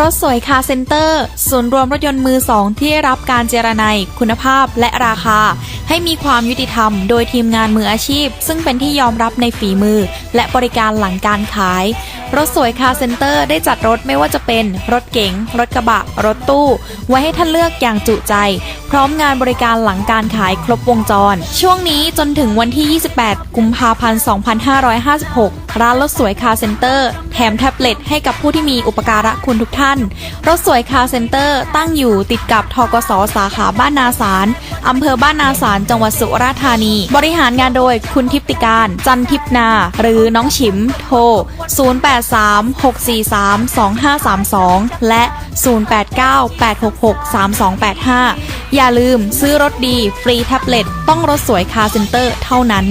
รถสวยคาร์เซ็นเตอร์ศูนย์รวมรถยนต์มือสองที่ได้รับการเจรไนคุณภาพและราคาให้มีความยุติธรรมโดยทีมงานมืออาชีพซึ่งเป็นที่ยอมรับในฝีมือและบริการหลังการขายรถสวยคาร์เซ็นเตอร์ได้จัดรถไม่ว่าจะเป็นรถเก๋งรถกระบะรถตู้ไว้ให้ท่านเลือกอย่างจุใจพร้อมงานบริการหลังการขายครบวงจรช่วงนี้จนถึงวันที่ 28 กุมภาพันธ์ 2556 ร้านรถสวยคาร์เซ็นเตอร์แถมแท็บเล็ตให้กับผู้ที่มีอุปการะคุณทุกท่านรถสวยคาร์เซ็นเตอร์ตั้งอยู่ติดกับธกส.สาขาบ้านนาสารอำเภอบ้านนาสารจังหวัดสุราษฎร์ธานีบริหารงานโดยคุณทิพติการจันทิพนาหรือน้องฉิมโทร 0836432532 และ 0898663285 อย่าลืมซื้อรถดีฟรีแท็บเล็ตต้องรถสวยคาร์เซ็นเตอร์เท่านั้น